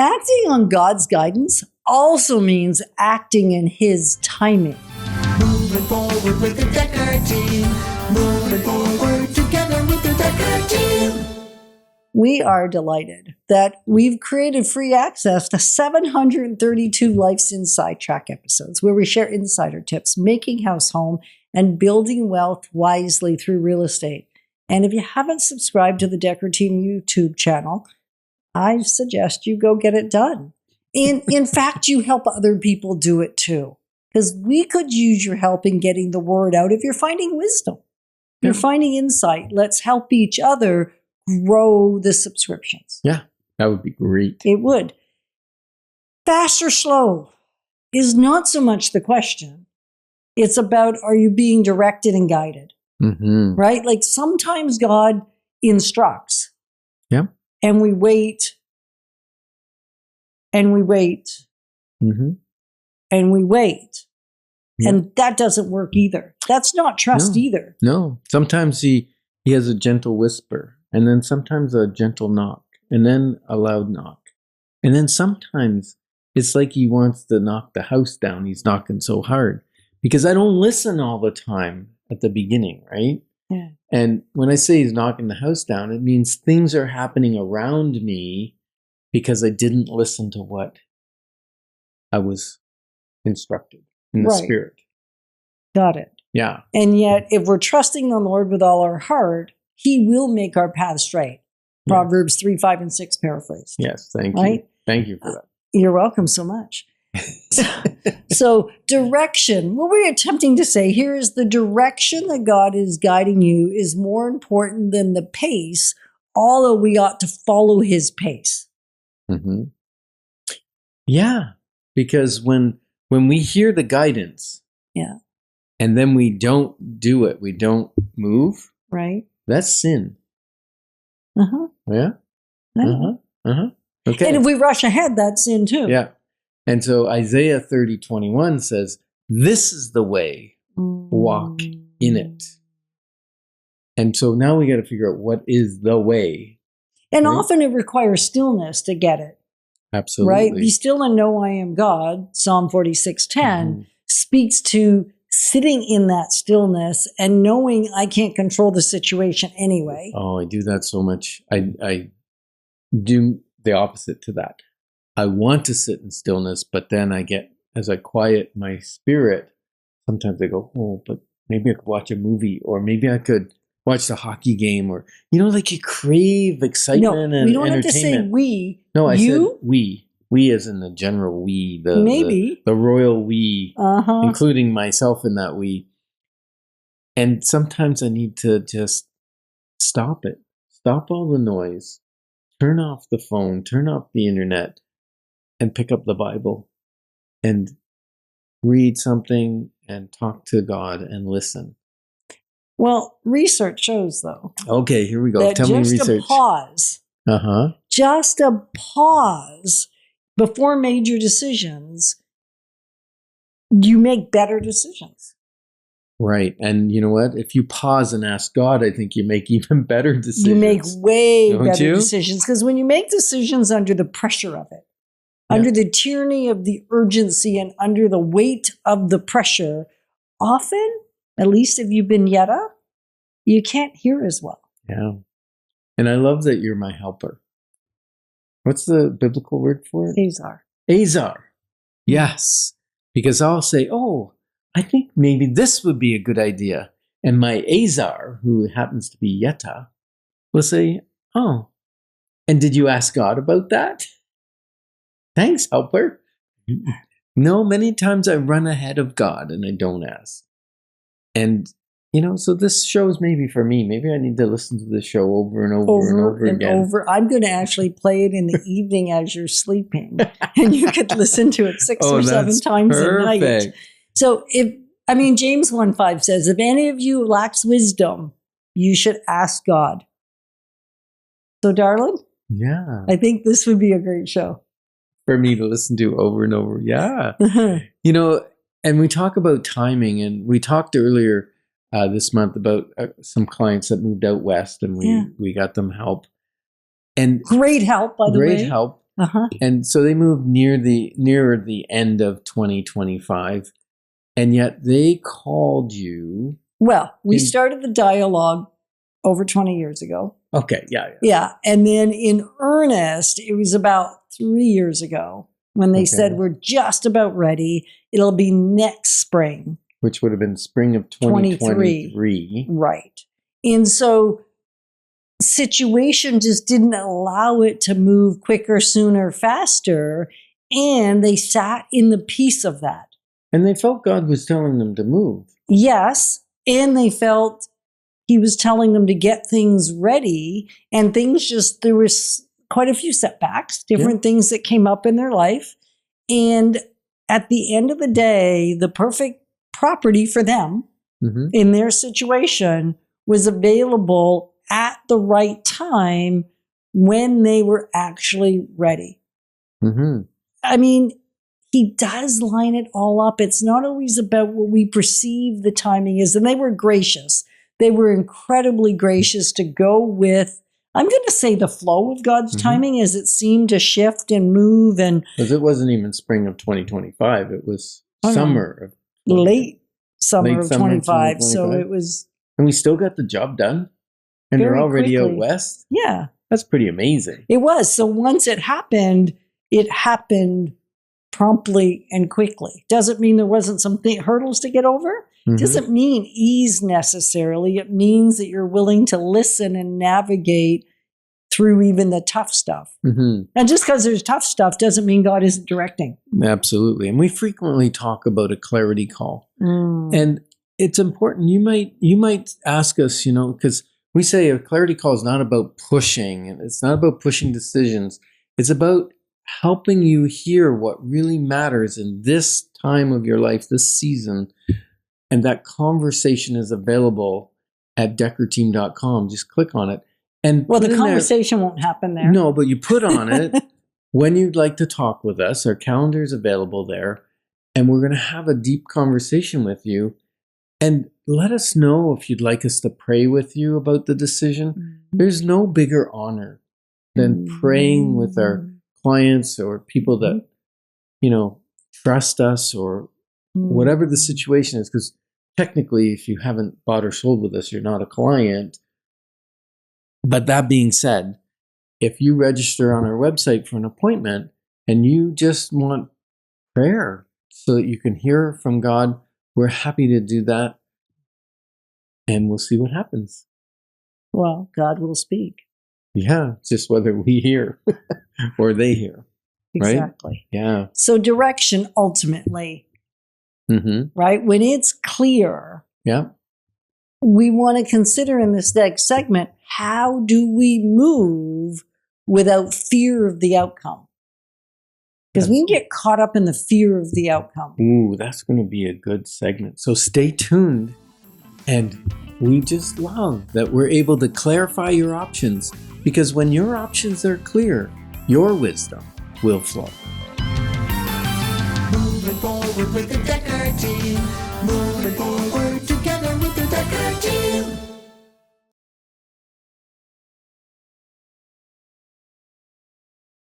Acting on God's guidance also means acting in His timing. Moving forward with the Dekker team. Moving forward together with the Dekker team. We are delighted that we've created free access to 732 Life's Inside Track episodes where we share insider tips, making house home, and building wealth wisely through real estate. And if you haven't subscribed to the Dekker Team YouTube channel, I suggest you go get it done. In fact, you help other people do it too. Because we could use your help in getting the word out if you're finding wisdom. If you're finding insight. Let's help each other grow the subscriptions. Yeah, that would be great. It would. Fast or slow is not so much the question. It's about, are you being directed and guided? Mm-hmm. Right? Like sometimes God instructs. Yeah. And we wait. And we wait. Mm-hmm. And we wait. Yeah. And that doesn't work either. That's not trust either. No. Sometimes he has a gentle whisper, and then sometimes a gentle knock, and then a loud knock. And then sometimes it's like he wants to knock the house down. He's knocking so hard. Because I don't listen all the time at the beginning, right? Yeah. And when I say he's knocking the house down, it means things are happening around me because I didn't listen to what I was instructed in the spirit. Got it. Yeah. And yet, if we're trusting the Lord with all our heart, He will make our path straight. Yeah. Proverbs 3, 5, and 6 paraphrased. Yes, thank you. Right? Thank you for that. You're welcome so much. So direction, what we're attempting to say here is the direction that God is guiding you is more important than the pace, although we ought to follow His pace. Mm-hmm. Yeah, because when we hear the guidance, and then we don't do it, we don't move, right? That's sin. Uh-huh. Yeah. Uh-huh. Uh-huh. Okay. And if we rush ahead, that's sin too. Yeah. And so Isaiah 30:21 says, "This is the way, walk in it." And so now we got to figure out what is the way. And right? often it requires stillness to get it. Absolutely. Right? Be still and know I am God, Psalm 46:10, speaks to sitting in that stillness and knowing I can't control the situation anyway. Oh, I do that so much. I do the opposite to that. I want to sit in stillness, but then as I quiet my spirit, sometimes I go, oh, but maybe I could watch a movie, or maybe I could watch the hockey game, or, like you crave excitement and entertainment. We don't have to say we. No, I you? said we. We as in the general we, Maybe. the royal we, Uh-huh. including myself in that we. And sometimes I need to just stop it. Stop all the noise. Turn off the phone. Turn off the internet. And pick up the Bible. And read something and talk to God and listen. Well, research shows, though. Okay, here we go. That Tell me just research. a pause. Uh-huh. Just a pause before major decisions, you make better decisions. Right. And you know what? If you pause and ask God, I think you make even better decisions. You make way better you? decisions. Because when you make decisions under the pressure of it, under the tyranny of the urgency and under the weight of the pressure, often, at least if you've been Yetta, you can't hear as well. Yeah. And I love that you're my helper. What's the biblical word for it? Azar. Azar. Yes. Because I'll say, oh, I think maybe this would be a good idea. And my Azar, who happens to be Yetta, will say, oh, and did you ask God about that? Thanks, helper. No, many times I run ahead of God and I don't ask. And, so this shows maybe for me, maybe I need to listen to the show over and over again. I'm going to actually play it in the evening as you're sleeping. And you could listen to it 6 or 7 times a night. So James 1:5 says, if any of you lacks wisdom, you should ask God. So, darling, I think this would be a great show. For me to listen to over and over. Yeah. And we talk about timing, and we talked earlier this month about some clients that moved out west, and we got them help. And great help, by the way. Great help. Uh-huh. And so they moved nearer the end of 2025. And yet they called you. Well, we started the dialogue over 20 years ago. Okay, yeah. Yeah. And then in earnest, it was about 3 years ago when they said, we're just about ready. It'll be next spring. Which would have been spring of 2023. Right. And so situation just didn't allow it to move quicker, sooner, faster. And they sat in the peace of that. And they felt God was telling them to move. Yes. And they felt he was telling them to get things ready, and things just, there was quite a few setbacks, different things that came up in their life. And at the end of the day, the perfect property for them in their situation was available at the right time when they were actually ready. I mean, he does line it all up. It's not always about what we perceive the timing is. And they were gracious. They were incredibly gracious to go with, I'm going to say, the flow of God's timing as it seemed to shift and move. And because it wasn't even spring of 2025. It was summer. Late summer of 25. So it was. And we still got the job done. And they're already out west. Yeah. That's pretty amazing. It was. So once it happened promptly and quickly. Doesn't mean there wasn't some hurdles to get over. Doesn't mean ease necessarily. It means that you're willing to listen and navigate through even the tough stuff. And just because there's tough stuff doesn't mean God isn't directing. Absolutely. And we frequently talk about a clarity call. And it's important. You might ask us, because we say a clarity call is not about pushing, and it's not about pushing decisions. It's about helping you hear what really matters in this time of your life, this season. And that conversation is available at dekkerteam.com. Just click on it. And the conversation won't happen there. No, but you put on it when you'd like to talk with us. Our calendar is available there. And we're going to have a deep conversation with you. And let us know if you'd like us to pray with you about the decision. There's no bigger honor than praying with our clients or people that, trust us or whatever the situation is. Because technically, if you haven't bought or sold with us, you're not a client. But that being said, if you register on our website for an appointment and you just want prayer so that you can hear from God, we're happy to do that. And we'll see what happens. Well, God will speak. Yeah, just whether we hear or they hear. Right? Exactly. Yeah. So direction ultimately, right? When it's clear, we want to consider in this next segment, how do we move without fear of the outcome? Because we can get caught up in the fear of the outcome. Ooh, that's going to be a good segment. So stay tuned. And we just love that we're able to clarify your options, because when your options are clear, your wisdom will flow. Moving forward with the Dekker team. Moving forward together with the Dekker team.